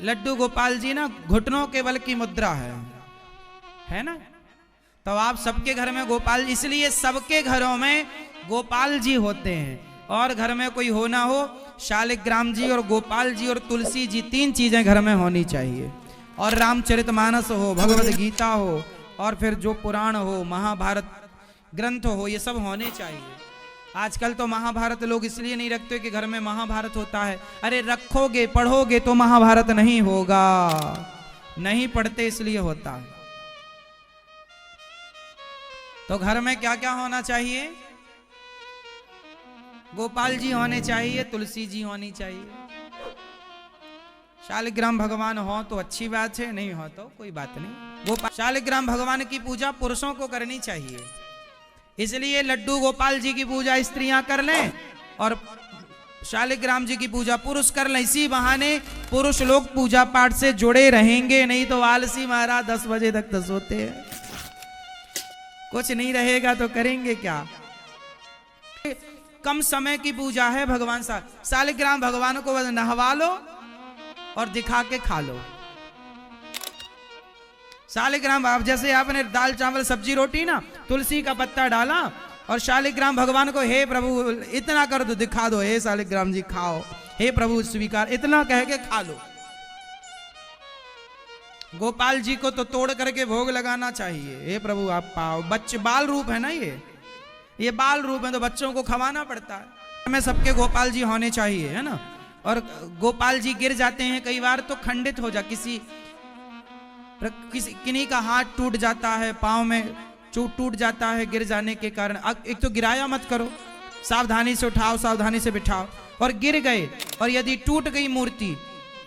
लड्डू गोपाल जी ना घुटनों के बल की मुद्रा है ना। तो आप सबके घर में गोपाल, इसलिए सबके घरों में गोपाल जी होते हैं। और घर में कोई हो ना हो, शालिग्राम जी और गोपाल जी और तुलसी जी, तीन चीजें घर में होनी चाहिए। और रामचरितमानस हो, भगवद गीता हो, और फिर जो पुराण हो, महाभारत ग्रंथ हो, ये सब होने चाहिए। आजकल तो महाभारत लोग इसलिए नहीं रखते कि घर में महाभारत होता है। अरे रखोगे पढ़ोगे तो महाभारत नहीं होगा, नहीं पढ़ते इसलिए होता है। तो घर में क्या क्या होना चाहिए? गोपाल जी होने चाहिए, तुलसी जी होनी चाहिए। शालिग्राम भगवान हो तो अच्छी बात है, नहीं हो तो कोई बात नहीं। गोपाल शालिग्राम भगवान की पूजा पुरुषों को करनी चाहिए, इसलिए लड्डू गोपाल जी की पूजा स्त्रियां कर लें और शालिग्राम जी की पूजा पुरुष कर लें। इसी बहाने पुरुष लोग पूजा पाठ से जुड़े रहेंगे, नहीं तो आलसी महाराज 10 बजे तक तो सोते हैं। कुछ नहीं रहेगा तो करेंगे क्या? कम समय की पूजा है भगवान सा। शालिग्राम भगवान को नहवा लो और दिखा के खा लो। शालिग्राम, आप जैसे आपने दाल चावल सब्जी रोटी ना, तुलसी का पत्ता डाला और शालिग्राम भगवान को, हे प्रभु इतना कर दो, दिखा दो, हे शालिग्राम जी खाओ, हे प्रभु स्वीकार, इतना कह के खा लो। गोपाल जी को तो तोड़ करके भोग लगाना चाहिए, हे प्रभु आप पाओ। बच्चे बाल रूप है ना, ये बाल रूप है तो बच्चों को खवाना पड़ता है। हमें सबके गोपाल जी होने चाहिए, है ना। और गोपाल जी गिर जाते हैं कई बार तो खंडित हो जा, किन्हीं का हाथ टूट जाता है, पांव में चोट टूट जाता है गिर जाने के कारण। एक तो गिराया मत करो, सावधानी से उठाओ, सावधानी से बिठाओ। और गिर गए और यदि टूट गई मूर्ति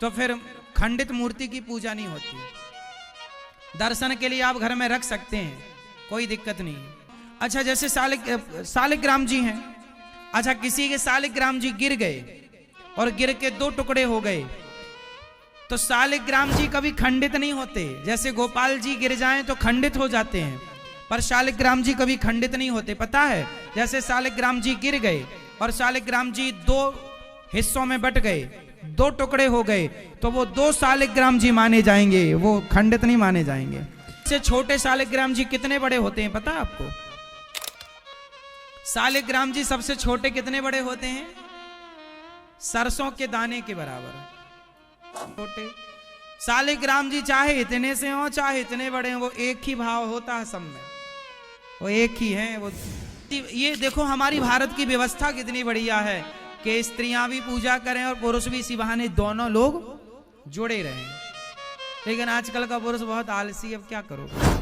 तो फिर खंडित मूर्ति की पूजा नहीं होती। दर्शन के लिए आप घर में रख सकते हैं, कोई दिक्कत नहीं। अच्छा, जैसे शालिग्राम जी हैं, अच्छा किसी के शालिग्राम जी गिर गए और गिर के 2 टुकड़े हो गए, तो शालिग्राम जी कभी खंडित नहीं होते। जैसे गोपाल जी गिर जाएं तो खंडित हो जाते हैं, पर शालिग्राम जी कभी खंडित नहीं होते, पता है। जैसे शालिग्राम जी गिर गए और शालिग्राम जी 2 हिस्सों में बट गए, 2 टुकड़े हो गए, तो वो 2 शालिग्राम जी माने जाएंगे, वो खंडित नहीं माने जाएंगे। इससे छोटे शालिग्राम जी कितने बड़े होते हैं पता है आपको? शालिग्राम जी सबसे छोटे कितने बड़े होते हैं? सरसों के दाने के बराबर छोटे। शालिग्राम जी चाहे इतने से हो चाहे इतने बड़े हो, वो एक ही भाव होता है सब में, वो एक ही है। वो ये देखो हमारी भारत की व्यवस्था कितनी बढ़िया है कि स्त्रियां भी पूजा करें और पुरुष भी, इसी बहाने दोनों लोग जुड़े रहें। लेकिन आजकल का पुरुष बहुत आलसी, अब क्या करोगे।